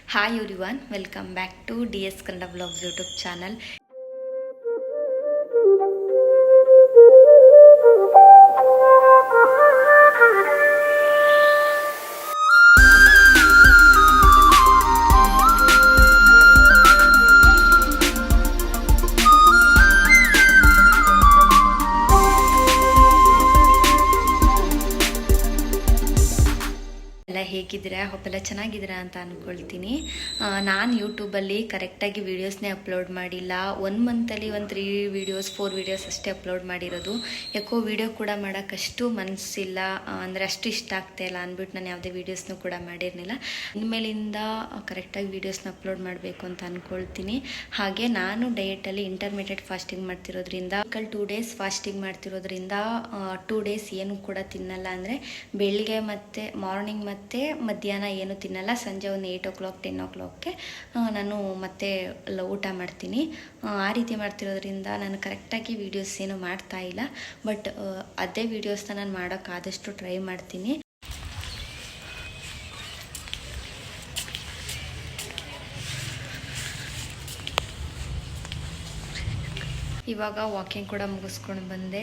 Hi everyone, welcome back to DS Kannada Vlogs YouTube channel. ಎಲ್ಲ ಹೇಗಿದ್ದೀರಾ? ಹೊಪ್ಪೆಲ್ಲ ಚೆನ್ನಾಗಿದ್ದೀರಾ ಅಂತ ಅಂದ್ಕೊಳ್ತೀನಿ. ನಾನು ಯೂಟ್ಯೂಬಲ್ಲಿ ಕರೆಕ್ಟಾಗಿ ವೀಡಿಯೋಸ್ನೇ ಅಪ್ಲೋಡ್ ಮಾಡಿಲ್ಲ. 1 ಮಂತಲ್ಲಿ ಒಂದು 3 ವೀಡಿಯೋಸ್ 4 ವೀಡಿಯೋಸ್ ಅಷ್ಟೇ ಅಪ್ಲೋಡ್ ಮಾಡಿರೋದು. ಯಾಕೋ ವೀಡಿಯೋ ಕೂಡ ಮಾಡೋಕ್ಕಷ್ಟು ಮನಸ್ಸಿಲ್ಲ, ಅಂದರೆ ಅಷ್ಟು ಇಷ್ಟ ಆಗ್ತಾಯಿಲ್ಲ ಅಂದ್ಬಿಟ್ಟು ನಾನು ಯಾವುದೇ ವೀಡಿಯೋಸ್ನೂ ಕೂಡ ಮಾಡಿರಲಿಲ್ಲ. ಇನ್ಮೇಲಿಂದ ಕರೆಕ್ಟಾಗಿ ವೀಡಿಯೋಸ್ನ ಅಪ್ಲೋಡ್ ಮಾಡಬೇಕು ಅಂತ ಅಂದ್ಕೊಳ್ತೀನಿ. ಹಾಗೆ ನಾನು ಡಯಟಲ್ಲಿ ಇಂಟರ್ಮೀಡಿಯೇಟ್ ಫಾಸ್ಟಿಂಗ್ ಮಾಡ್ತಿರೋದ್ರಿಂದ 2 ಡೇಸ್ ಫಾಸ್ಟಿಂಗ್ ಮಾಡ್ತಿರೋದ್ರಿಂದ 2 ಡೇಸ್ ಏನು ಕೂಡ ತಿನ್ನಲ್ಲ. ಅಂದರೆ ಬೆಳಿಗ್ಗೆ ಮತ್ತು ಮಾರ್ನಿಂಗ್ ಮತ್ತು ಮಧ್ಯಾಹ್ನ ಏನು ತಿನ್ನಲ್ಲ. ಸಂಜೆ ಒಂದು 8 o'clock 10 o'clockಗೆ ನಾನು ಮತ್ತೆ ಊಟ ಮಾಡ್ತೀನಿ. ಆ ರೀತಿ ಮಾಡ್ತಿರೋದ್ರಿಂದ ನಾನು ಕರೆಕ್ಟಾಗಿ ವೀಡಿಯೋಸ್ ಏನು ಮಾಡ್ತಾ ಇಲ್ಲ. ಬಟ್ ಅದೇ ವೀಡಿಯೋಸ್ನ ನಾನು ಮಾಡೋಕ್ಕಾದಷ್ಟು ಟ್ರೈ ಮಾಡ್ತೀನಿ. ಇವಾಗ ವಾಕಿಂಗ್ ಕೂಡ ಮುಗಿಸ್ಕೊಂಡು ಬಂದೆ.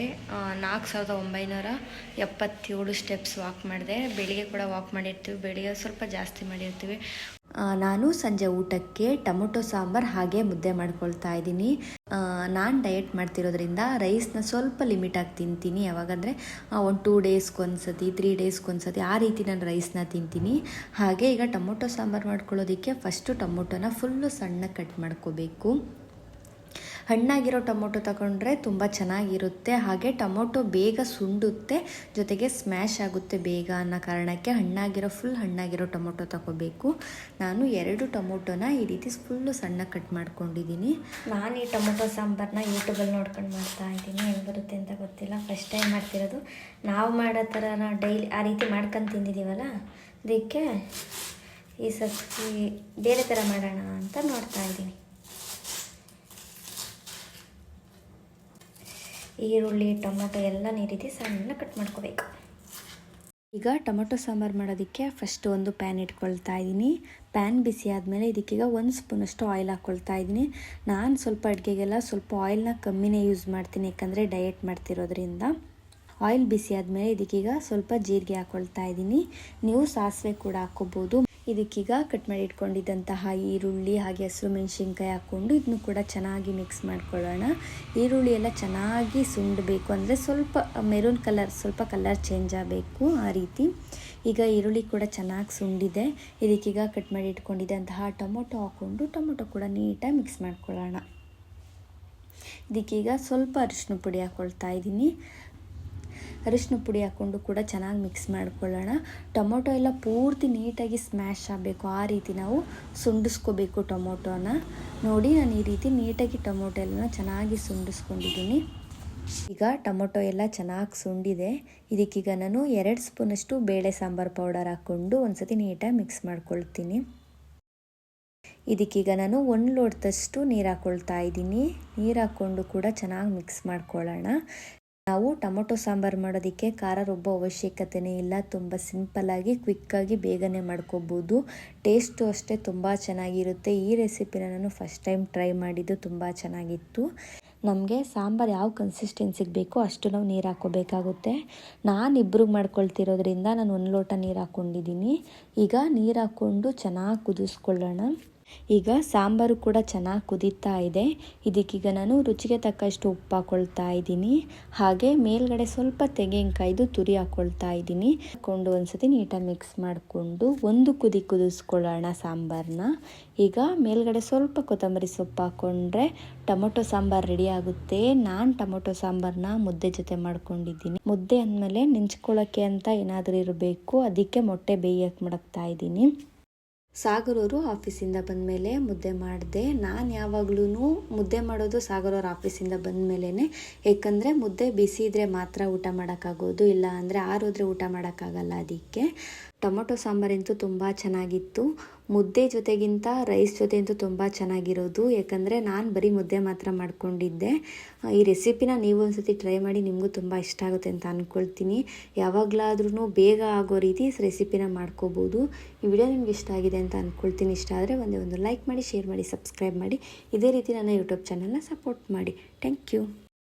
4977 ಸ್ಟೆಪ್ಸ್ ವಾಕ್ ಮಾಡಿದೆ. ಬೆಳಿಗ್ಗೆ ಕೂಡ ವಾಕ್ ಮಾಡಿರ್ತೀವಿ, ಬೆಳಿಗ್ಗೆ ಸ್ವಲ್ಪ ಜಾಸ್ತಿ ಮಾಡಿರ್ತೀವಿ. ನಾನು ಸಂಜೆ ಊಟಕ್ಕೆ ಟೊಮೊಟೊ ಸಾಂಬಾರು ಹಾಗೆ ಮುದ್ದೆ ಮಾಡ್ಕೊಳ್ತಾ ಇದ್ದೀನಿ. ನಾನು ಡಯಟ್ ಮಾಡ್ತಿರೋದ್ರಿಂದ ರೈಸ್ನ ಸ್ವಲ್ಪ ಲಿಮಿಟಾಗಿ ತಿಂತೀನಿ. ಯಾವಾಗಂದರೆ ಒಂದು 2 ಡೇಸ್ಗೊಂದ್ಸತಿ 3 ಡೇಸ್ಗೊಂದ್ಸತಿ ಆ ರೀತಿ ನಾನು ರೈಸ್ನ ತಿಂತೀನಿ. ಹಾಗೆ ಈಗ ಟೊಮೊಟೊ ಸಾಂಬಾರು ಮಾಡ್ಕೊಳ್ಳೋದಕ್ಕೆ ಫಸ್ಟು ಟೊಮೊಟೊನ ಫುಲ್ಲು ಸಣ್ಣ ಕಟ್ ಮಾಡ್ಕೋಬೇಕು. ಹಣ್ಣಾಗಿರೋ ಟೊಮೊಟೊ ತಗೊಂಡ್ರೆ ತುಂಬ ಚೆನ್ನಾಗಿರುತ್ತೆ. ಹಾಗೆ ಟೊಮೊಟೊ ಬೇಗ ಸುಂಡುತ್ತೆ, ಜೊತೆಗೆ ಸ್ಮ್ಯಾಶ್ ಆಗುತ್ತೆ ಬೇಗ ಅನ್ನೋ ಕಾರಣಕ್ಕೆ ಫುಲ್ ಹಣ್ಣಾಗಿರೋ ಟೊಮೊಟೊ ತಗೋಬೇಕು. ನಾನು 2 ಟೊಮೊಟೊನ ಈ ರೀತಿ ಫುಲ್ಲು ಸಣ್ಣ ಕಟ್ ಮಾಡ್ಕೊಂಡಿದ್ದೀನಿ. ನಾನು ಈ ಟೊಮೊಟೊ ಸಾಂಬಾರನ್ನ ಯೂಟ್ಯೂಬಲ್ಲಿ ನೋಡ್ಕೊಂಡು ಮಾಡ್ತಾ ಇದ್ದೀನಿ. ಹೆಂಗೆ ಬರುತ್ತೆ ಅಂತ ಗೊತ್ತಿಲ್ಲ, ಫಸ್ಟ್ ಟೈಮ್ ಮಾಡ್ತಿರೋದು. ನಾವು ಮಾಡೋ ಥರ ಡೈಲಿ ಆ ರೀತಿ ಮಾಡ್ಕೊಂಡು ತಿಂದಿದ್ದೀವಲ್ಲ, ಅದಕ್ಕೆ ಈ ಸರ್ತಿ ಬೇರೆ ಥರ ಮಾಡೋಣ ಅಂತ ನೋಡ್ತಾ ಇದ್ದೀನಿ. ಈರುಳ್ಳಿ ಟೊಮೊಟೊ ಎಲ್ಲ ಈ ರೀತಿ ಸಣ್ಣ ಕಟ್ ಮಾಡ್ಕೋಬೇಕು. ಈಗ ಟೊಮೊಟೊ ಸಾಂಬಾರು ಮಾಡೋದಕ್ಕೆ ಫಸ್ಟ್ ಒಂದು ಪ್ಯಾನ್ ಇಟ್ಕೊಳ್ತಾ ಇದ್ದೀನಿ. ಪ್ಯಾನ್ ಬಿಸಿ ಆದಮೇಲೆ ಇದಕ್ಕೀಗ 1 ಸ್ಪೂನಷ್ಟು ಆಯಿಲ್ ಹಾಕ್ಕೊಳ್ತಾ ಇದ್ದೀನಿ. ನಾನು ಸ್ವಲ್ಪ ಅಡುಗೆಗೆಲ್ಲ ಸ್ವಲ್ಪ ಆಯಿಲ್ನ ಕಮ್ಮಿನೇ ಯೂಸ್ ಮಾಡ್ತೀನಿ, ಯಾಕಂದರೆ ಡಯಟ್ ಮಾಡ್ತಿರೋದ್ರಿಂದ. ಆಯಿಲ್ ಬಿಸಿ ಆದಮೇಲೆ ಇದಕ್ಕೀಗ ಸ್ವಲ್ಪ ಜೀರಿಗೆ ಹಾಕ್ಕೊಳ್ತಾ ಇದ್ದೀನಿ. ನೀವು ಸಾಸಿವೆ ಕೂಡ ಹಾಕ್ಕೋಬೋದು. ಇದಕ್ಕೀಗ ಕಟ್ ಮಾಡಿ ಇಟ್ಕೊಂಡಿದ್ದಂತಹ ಈರುಳ್ಳಿ ಹಾಗೆ ಹಸಿರು ಮೆಣಸಿನ್ಕಾಯಿ ಹಾಕ್ಕೊಂಡು ಇದನ್ನು ಕೂಡ ಚೆನ್ನಾಗಿ ಮಿಕ್ಸ್ ಮಾಡ್ಕೊಳ್ಳೋಣ. ಈರುಳ್ಳಿ ಎಲ್ಲ ಚೆನ್ನಾಗಿ ಸುಂಡಬೇಕು, ಅಂದರೆ ಸ್ವಲ್ಪ ಮೆರೂನ್ ಕಲರ್, ಸ್ವಲ್ಪ ಕಲರ್ ಚೇಂಜ್ ಆಗಬೇಕು ಆ ರೀತಿ. ಈಗ ಈರುಳ್ಳಿ ಕೂಡ ಚೆನ್ನಾಗಿ ಸುಂಡಿದೆ. ಇದಕ್ಕೀಗ ಕಟ್ ಮಾಡಿ ಇಟ್ಕೊಂಡಿದ್ದಂತಹ ಟೊಮೊಟೊ ಹಾಕ್ಕೊಂಡು ಟೊಮೊಟೊ ಕೂಡ ನೀಟಾಗಿ ಮಿಕ್ಸ್ ಮಾಡ್ಕೊಳ್ಳೋಣ. ಇದಕ್ಕೀಗ ಸ್ವಲ್ಪ ಅರಿಶಿನ ಪುಡಿ ಹಾಕ್ಕೊಳ್ತಾ ಇದ್ದೀನಿ. ಅರಿಶಿನ ಪುಡಿ ಹಾಕ್ಕೊಂಡು ಕೂಡ ಚೆನ್ನಾಗಿ ಮಿಕ್ಸ್ ಮಾಡ್ಕೊಳ್ಳೋಣ. ಟೊಮೊಟೊ ಎಲ್ಲ ಪೂರ್ತಿ ನೀಟಾಗಿ ಸ್ಮ್ಯಾಶ್ ಆಗಬೇಕು, ಆ ರೀತಿ ನಾವು ಸುಂಡಿಸ್ಕೋಬೇಕು ಟೊಮೊಟೊನ. ನೋಡಿ, ನಾನು ಈ ರೀತಿ ನೀಟಾಗಿ ಟೊಮೊಟೊ ಎಲ್ಲ ಚೆನ್ನಾಗಿ ಸುಂಡಿಸ್ಕೊಂಡಿದ್ದೀನಿ. ಈಗ ಟೊಮೊಟೊ ಎಲ್ಲ ಚೆನ್ನಾಗಿ ಸುಂಡಿದೆ. ಇದಕ್ಕೀಗ ನಾನು 2 ಸ್ಪೂನಷ್ಟು ಬೇಳೆ ಸಾಂಬಾರು ಪೌಡರ್ ಹಾಕ್ಕೊಂಡು ಒಂದ್ಸತಿ ನೀಟಾಗಿ ಮಿಕ್ಸ್ ಮಾಡ್ಕೊಳ್ತೀನಿ. ಇದಕ್ಕೀಗ ನಾನು 1 ಲೋಟದಷ್ಟು ನೀರು ಹಾಕ್ಕೊಳ್ತಾ ಇದ್ದೀನಿ. ನೀರು ಹಾಕ್ಕೊಂಡು ಕೂಡ ಚೆನ್ನಾಗಿ ಮಿಕ್ಸ್ ಮಾಡ್ಕೊಳ್ಳೋಣ. ನಾವು ಟೊಮೊಟೊ ಸಾಂಬಾರು ಮಾಡೋದಕ್ಕೆ ಖಾರ ರುಬ್ಬೋ ಅವಶ್ಯಕತೆಯೇ ಇಲ್ಲ. ತುಂಬ ಸಿಂಪಲ್ಲಾಗಿ ಕ್ವಿಕ್ಕಾಗಿ ಬೇಗನೆ ಮಾಡ್ಕೋಬೋದು. ಟೇಸ್ಟು ಅಷ್ಟೇ ತುಂಬ ಚೆನ್ನಾಗಿರುತ್ತೆ. ಈ ರೆಸಿಪಿನ ನಾನು ಫಸ್ಟ್ ಟೈಮ್ ಟ್ರೈ ಮಾಡಿದ್ದು, ತುಂಬ ಚೆನ್ನಾಗಿತ್ತು. ನಮಗೆ ಸಾಂಬಾರು ಯಾವ ಕನ್ಸಿಸ್ಟೆನ್ಸಿಗೆ ಬೇಕೋ ಅಷ್ಟು ನಾವು ನೀರು ಹಾಕ್ಕೋಬೇಕಾಗುತ್ತೆ. ನಾನು ಇಬ್ರಿಗೆ ಮಾಡ್ಕೊಳ್ತಿರೋದ್ರಿಂದ ನಾನು 1 ಲೋಟ ನೀರು ಹಾಕ್ಕೊಂಡಿದ್ದೀನಿ. ಈಗ ನೀರು ಹಾಕ್ಕೊಂಡು ಚೆನ್ನಾಗಿ ಕುದಿಸ್ಕೊಳ್ಳೋಣ. ಈಗ ಸಾಂಬಾರು ಕೂಡ ಚೆನ್ನಾಗಿ ಕುದೀತಾ ಇದೆ. ಇದಕ್ಕೀಗ ನಾನು ರುಚಿಗೆ ತಕ್ಕಷ್ಟು ಉಪ್ಪು ಹಾಕ್ಕೊಳ್ತಾ ಇದ್ದೀನಿ. ಹಾಗೆ ಮೇಲ್ಗಡೆ ಸ್ವಲ್ಪ ತೆಂಗಿನಕಾಯ್ದು ತುರಿ ಹಾಕ್ಕೊಳ್ತಾ ಇದ್ದೀನಿ. ಹಾಕ್ಕೊಂಡು ಒಂದ್ಸತಿ ನೀಟಾಗಿ ಮಿಕ್ಸ್ ಮಾಡಿಕೊಂಡು ಒಂದು ಕುದಿ ಕುದಿಸ್ಕೊಳ್ಳೋಣ ಸಾಂಬಾರನ್ನ. ಈಗ ಮೇಲ್ಗಡೆ ಸ್ವಲ್ಪ ಕೊತ್ತಂಬರಿ ಸೊಪ್ಪು ಹಾಕ್ಕೊಂಡ್ರೆ ಟೊಮೊಟೊ ಸಾಂಬಾರು ರೆಡಿ ಆಗುತ್ತೆ. ನಾನು ಟೊಮೊಟೊ ಸಾಂಬಾರನ್ನ ಮುದ್ದೆ ಜೊತೆ ಮಾಡ್ಕೊಂಡಿದ್ದೀನಿ. ಮುದ್ದೆ ಅಂದಮೇಲೆ ನೆಂಚ್ಕೊಳ್ಳೋಕ್ಕೆ ಅಂತ ಏನಾದರೂ ಇರಬೇಕು, ಅದಕ್ಕೆ ಮೊಟ್ಟೆ ಬೇಯಕ್ಕೆ ಮಡಗ್ತಾ ಇದ್ದೀನಿ. ಸಾಗರವರು ಆಫೀಸಿಂದ ಬಂದಮೇಲೆ ಮುದ್ದೆ ಮಾಡಿದೆ. ನಾನು ಯಾವಾಗ್ಲೂ ಮುದ್ದೆ ಮಾಡೋದು ಸಾಗರವ್ರ ಆಫೀಸಿಂದ ಬಂದಮೇಲೆ, ಏಕೆಂದರೆ ಮುದ್ದೆ ಬಿಸಿ ಇದ್ದರೆ ಮಾತ್ರ ಊಟ ಮಾಡೋಕ್ಕಾಗೋದು, ಇಲ್ಲ ಅಂದರೆ ಆರೋದ್ರೆ ಊಟ ಮಾಡೋಕ್ಕಾಗಲ್ಲ. ಅದಕ್ಕೆ ಟೊಮೊಟೊ ಸಾಂಬಾರಂತೂ ತುಂಬ ಚೆನ್ನಾಗಿತ್ತು. ಮುದ್ದೆ ಜೊತೆಗಿಂತ ರೈಸ್ ಜೊತೆ ಅಂತೂ ತುಂಬ ಚೆನ್ನಾಗಿರೋದು, ಯಾಕಂದರೆ ನಾನು ಬರೀ ಮುದ್ದೆ ಮಾತ್ರ ಮಾಡ್ಕೊಂಡಿದ್ದೆ. ಈ ರೆಸಿಪಿನ ನೀವು ಒಂದ್ಸತಿ ಟ್ರೈ ಮಾಡಿ, ನಿಮಗೂ ತುಂಬ ಇಷ್ಟ ಆಗುತ್ತೆ ಅಂತ ಅಂದ್ಕೊಳ್ತೀನಿ. ಯಾವಾಗಲಾದ್ರೂ ಬೇಗ ಆಗೋ ರೀತಿ ರೆಸಿಪಿನ ಮಾಡ್ಕೋಬೋದು. ಈ ವಿಡಿಯೋ ನಿಮ್ಗೆ ಇಷ್ಟ ಆಗಿದೆ ಅಂತ ಅಂದ್ಕೊಳ್ತೀನಿ. ಇಷ್ಟ ಆದರೆ ಒಂದು ಲೈಕ್ ಮಾಡಿ, ಶೇರ್ ಮಾಡಿ, ಸಬ್ಸ್ಕ್ರೈಬ್ ಮಾಡಿ. ಇದೇ ರೀತಿ ನನ್ನ ಯೂಟ್ಯೂಬ್ ಚಾನಲ್ನ ಸಪೋರ್ಟ್ ಮಾಡಿ. Thank you.